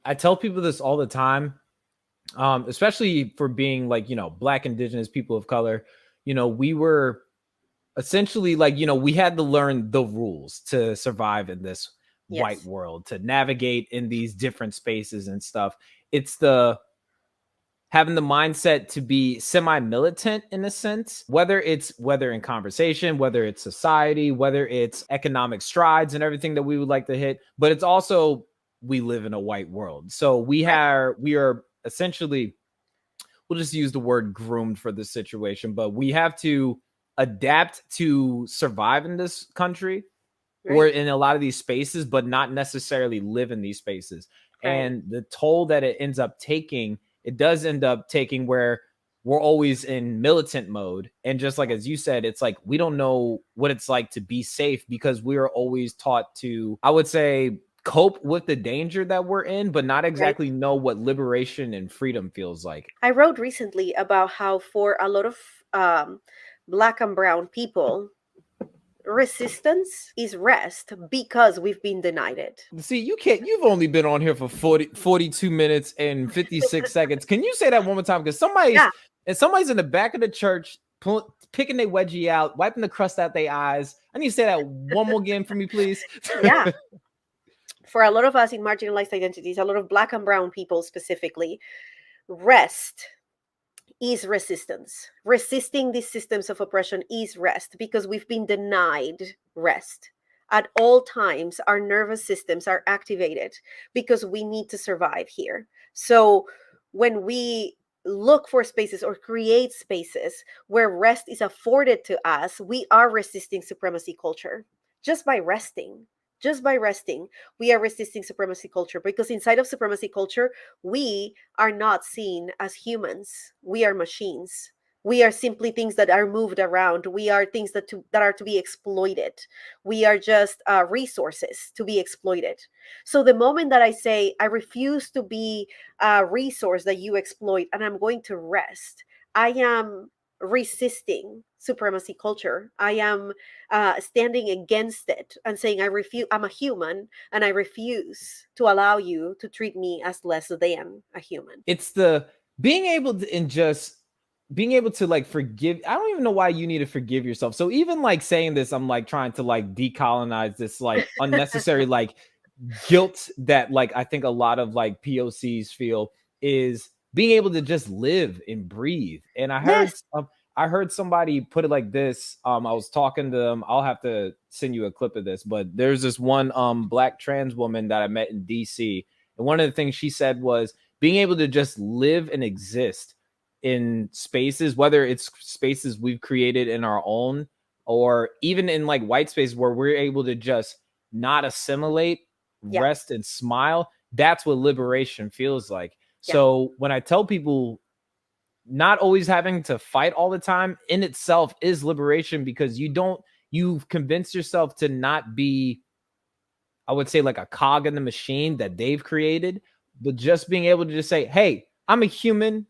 I tell people this all the time, especially for being like, Black, Indigenous, people of color. We were essentially like, we had to learn the rules to survive in this white Yes. world, to navigate in these different spaces and stuff. It's the having the mindset to be semi-militant in a sense, whether in conversation, whether it's society, whether it's economic strides and everything that we would like to hit, but it's also we live in a white world. So we Right. are essentially, we'll just use the word groomed for this situation, but we have to adapt to survive in this country or Right. in a lot of these spaces, but not necessarily live in these spaces. Right. And the toll that it ends up taking, it does end up taking where we're always in militant mode. And just like, as you said, it's like, we don't know what it's like to be safe because we are always taught to, I would say, cope with the danger that we're in, but not Right. exactly know what liberation and freedom feels like. I wrote recently about how for a lot of Black and brown people, resistance is rest because we've been denied it. See, you've only been on here for 42 minutes and 56 seconds. Can you say that one more time? Because Yeah. somebody's in the back of the church picking their wedgie out, wiping the crust out their eyes. I need to say that one more again for me, please. Yeah. For a lot of us in marginalized identities, a lot of Black and brown people specifically, rest is resistance. Resisting these systems of oppression is rest because we've been denied rest. At all times, our nervous systems are activated because we need to survive here. So when we look for spaces or create spaces where rest is afforded to us, we are resisting supremacy culture just by resting. Just by resting, we are resisting supremacy culture because inside of supremacy culture, we are not seen as humans. We are machines. We are simply things that are moved around. We are things that are to be exploited. We are just resources to be exploited. So the moment that I say, I refuse to be a resource that you exploit and I'm going to rest, I am resisting supremacy culture. I am standing against it and saying, I refuse, I'm a human and I refuse to allow you to treat me as less than a human. It's the being able to and just being able to like forgive. I don't even know why you need to forgive yourself. So even like saying this, I'm like trying to like decolonize this like unnecessary like guilt that like I think a lot of like POCs feel is being able to just live and breathe. And Yes. I heard somebody put it like this. I was talking to them. I'll have to send you a clip of this, but there's this one Black trans woman that I met in DC. And one of the things she said was being able to just live and exist in spaces, whether it's spaces we've created in our own or even in like white space where we're able to just not assimilate, Yeah. rest and smile. That's what liberation feels like. Yeah. So when I tell people not always having to fight all the time in itself is liberation because you've convinced yourself to not be, I would say, like a cog in the machine that they've created, but just being able to just say, hey, I'm a human.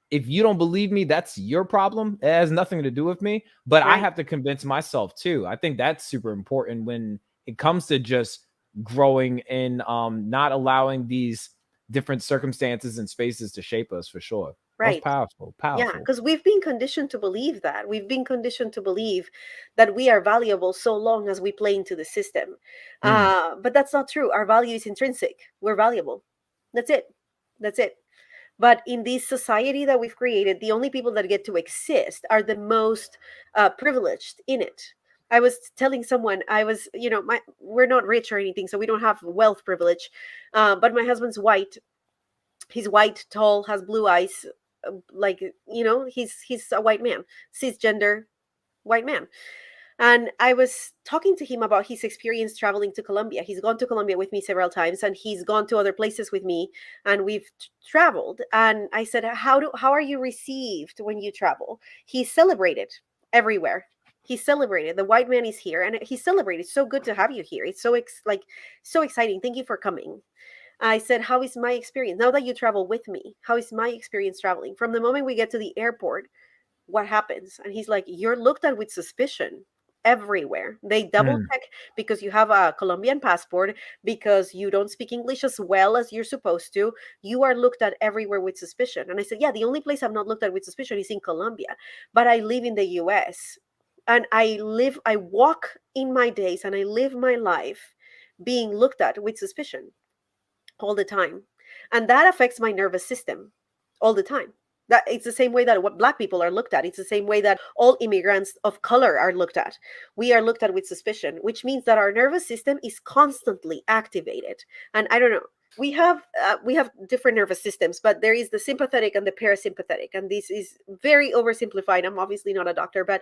If you don't believe me, that's your problem. It has nothing to do with me. But I Right. have to convince myself too. I think that's super important when it comes to just growing and not allowing these different circumstances and spaces to shape us for sure. That was Right. powerful. Yeah, Powerful. because we've been conditioned to believe that. We've been conditioned to believe that we are valuable so long as we play into the system. Mm. But that's not true. Our value is intrinsic. We're valuable. That's it. That's it. But in this society that we've created, the only people that get to exist are the most privileged in it. I was telling someone, I was, we're not rich or anything, so we don't have wealth privilege. But my husband's white. He's white, tall, has blue eyes, like he's a white man, cisgender white man. And I was talking to him about his experience traveling to Colombia. He's gone to Colombia with me several times, and he's gone to other places with me, and we've traveled. And I said, how are you received when you travel? He's celebrated everywhere. He's celebrated. The white man is here, and he's celebrated. It's so good to have you here. It's so exciting. Thank you for coming. I said, how is my experience? Now that you travel with me, how is my experience traveling? From the moment we get to the airport, what happens? And he's like, you're looked at with suspicion everywhere. They double check because you have a Colombian passport, because you don't speak English as well as you're supposed to. You are looked at everywhere with suspicion. And I said, yeah, the only place I'm not looked at with suspicion is in Colombia, but I live in the US, and I walk in my days and I live my life being looked at with suspicion all the time. And that affects my nervous system all the time. That it's the same way that what Black people are looked at. It's the same way that all immigrants of color are looked at. We are looked at with suspicion, which means that our nervous system is constantly activated. And I don't know, we have different nervous systems, but there is the sympathetic and the parasympathetic, and this is very oversimplified. I'm obviously not a doctor, but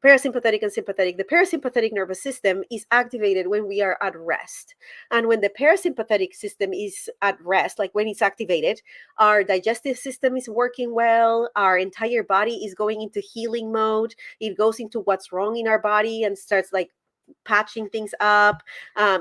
parasympathetic and sympathetic. The parasympathetic nervous system is activated when we are at rest. And when the parasympathetic system is at rest, like when it's activated, our digestive system is working well, our entire body is going into healing mode. It goes into what's wrong in our body and starts like patching things up.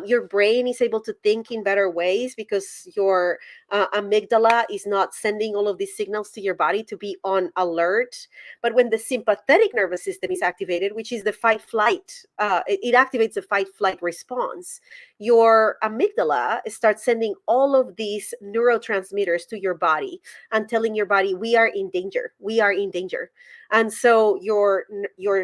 Your brain is able to think in better ways because your amygdala is not sending all of these signals to your body to be on alert. But when the sympathetic nervous system is activated, which is the fight flight, it activates the fight flight response. Your amygdala starts sending all of these neurotransmitters to your body and telling your body, we are in danger, we are in danger. And so your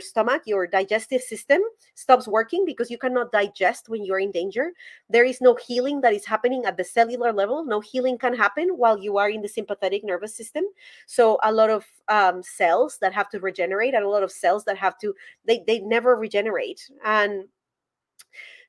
stomach, your digestive system stops working because you cannot digest when you're in danger. There is no healing that is happening at the cellular level. No healing can happen while you are in the sympathetic nervous system. So a lot of cells that have to regenerate, and a lot of cells that have to, they never regenerate. And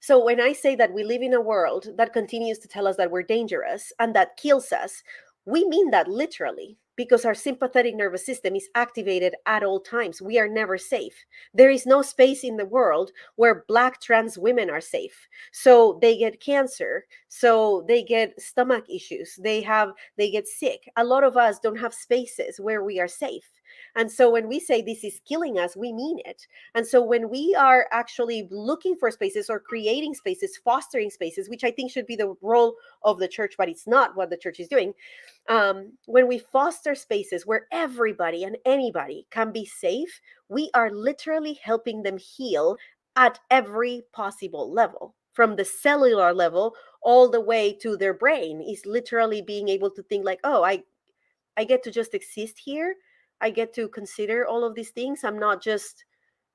so when I say that we live in a world that continues to tell us that we're dangerous and that kills us, we mean that literally, because our sympathetic nervous system is activated at all times. We are never safe. There is no space in the world where Black trans women are safe. So they get cancer. So they get stomach issues. They get sick. A lot of us don't have spaces where we are safe. And so when we say this is killing us, we mean it. And so when we are actually looking for spaces or creating spaces, fostering spaces, which I think should be the role of the church, but it's not what the church is doing. When we foster spaces where everybody and anybody can be safe, we are literally helping them heal at every possible level. From the cellular level all the way to their brain is literally being able to think like, oh, I get to just exist here. I get to consider all of these things. I'm not just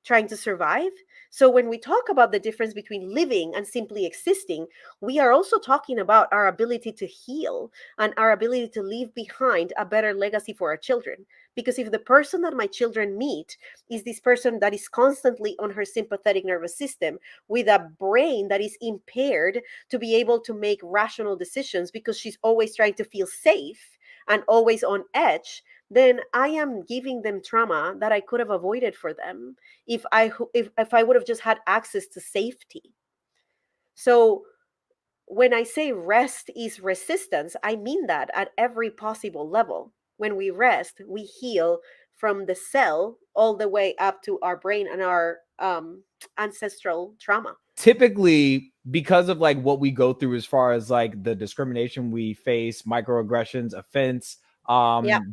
trying to survive. So when we talk about the difference between living and simply existing, we are also talking about our ability to heal and our ability to leave behind a better legacy for our children. Because if the person that my children meet is this person that is constantly on her sympathetic nervous system with a brain that is impaired to be able to make rational decisions because she's always trying to feel safe and always on edge, then I am giving them trauma that I could have avoided for them if I would have just had access to safety. So when I say rest is resistance, I mean that at every possible level. When we rest, we heal from the cell all the way up to our brain and our ancestral trauma. Typically, because of like what we go through as far as like the discrimination we face, microaggressions, offense,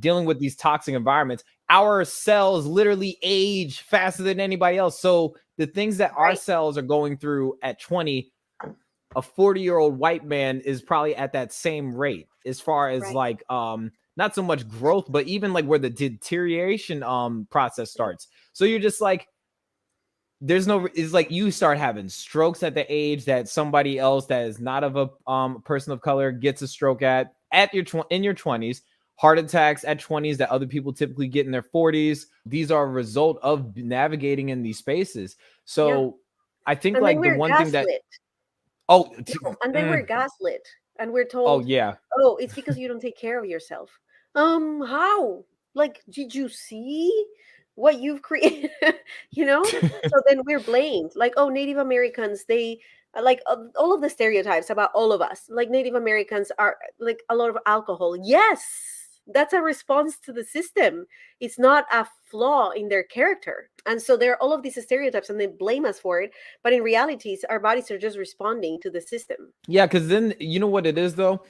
dealing with these toxic environments, our cells literally age faster than anybody else. So the things that our cells are going through at 20, a 40-year-old white man is probably at that same rate as far as like not so much growth, but even like where the deterioration process starts. So you're just like, there's no, it's like you start having strokes at the age that somebody else that is not of a person of color gets a stroke at your in your 20s. Heart attacks at 20s that other people typically get in their 40s. These are a result of navigating in these spaces. So I think and like the one thing that and then we're gaslit and we're told, oh, it's because you don't take care of yourself. How? Like, did you see what you've created? You know? So then we're blamed. Like, oh, Native Americans, they like all of the stereotypes about all of us. Like Native Americans are like a lot of alcohol. Yes, that's a response to the system. It's not a flaw in their character. And so there are all of these stereotypes and they blame us for it. But in reality, our bodies are just responding to the system. Yeah, because then you know what it is though?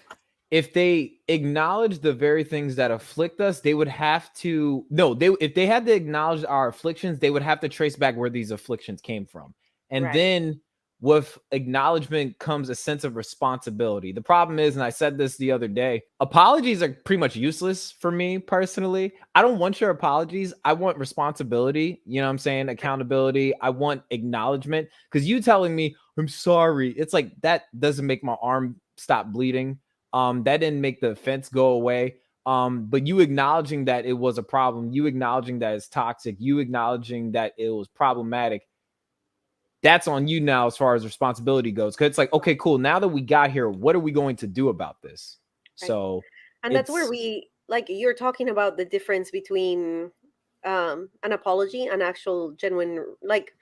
if they acknowledge the very things that afflict us, they would have to if they had to acknowledge our afflictions, they would have to trace back where these afflictions came from. And then with acknowledgement comes a sense of responsibility. The problem is, and I said this the other day, apologies are pretty much useless for me personally. I don't want your apologies. I want responsibility. You know what I'm saying? Accountability. I want acknowledgement, because you telling me I'm sorry, it's like that doesn't make my arm stop bleeding. That didn't make the offense go away. But you acknowledging that it was a problem, you acknowledging that it's toxic, you acknowledging that it was problematic, that's on you now as far as responsibility goes. Because it's like, okay, cool. Now that we got here, what are we going to do about this? Right. So, and that's where we, like, you're talking about the difference between an apology and actual genuine, like,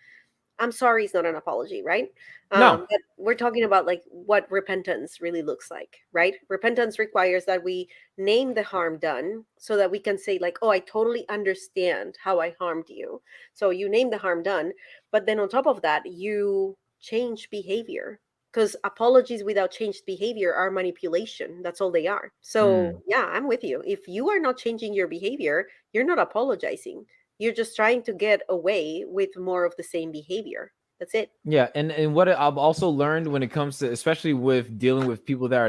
I'm sorry is not an apology, right? No. But we're talking about like what repentance really looks like, right? Repentance requires that we name the harm done so that we can say like, oh, I totally understand how I harmed you. So you name the harm done, but then on top of that, you change behavior, because apologies without changed behavior are manipulation. That's all they are. So yeah, I'm with you. If you are not changing your behavior, you're not apologizing. You're just trying to get away with more of the same behavior. That's it. Yeah, and what I've also learned when it comes to, especially with dealing with people that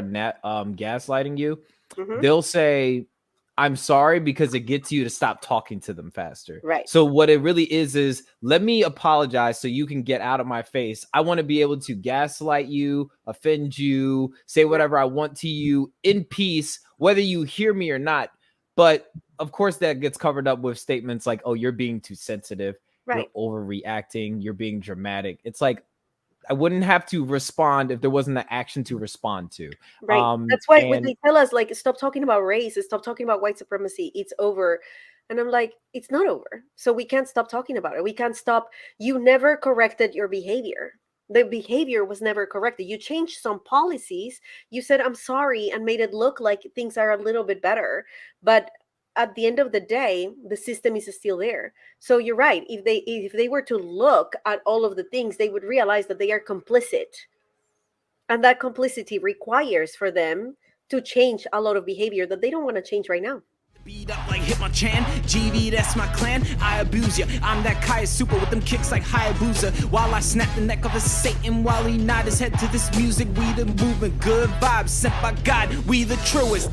are gaslighting you, they'll say, I'm sorry, because it gets you to stop talking to them faster. Right. So what it really is let me apologize so you can get out of my face. I want to be able to gaslight you, offend you, say whatever I want to you in peace, whether you hear me or not. But of course, that gets covered up with statements like, oh, you're being too sensitive. Right. You're overreacting. You're being dramatic. It's like, I wouldn't have to respond if there wasn't an action to respond to. Right. That's why when they tell us, like, stop talking about race, stop talking about white supremacy, it's over. And I'm like, it's not over. So we can't stop talking about it. We can't stop. You never corrected your behavior. The behavior was never corrected. You changed some policies. You said, I'm sorry, and made it look like things are a little bit better. But at the end of the day, the system is still there. So you're right. If they were to look at all of the things, they would realize that they are complicit. And that complicity requires for them to change a lot of behavior that they don't want to change right now. Beat up like Hitmonchan, GV, that's my clan. I abuse ya. I'm that Kai Super with them kicks like Hayabusa. While I snap the neck of a Satan while he nod his head to this music. We the movement, good vibes sent by God. We the truest.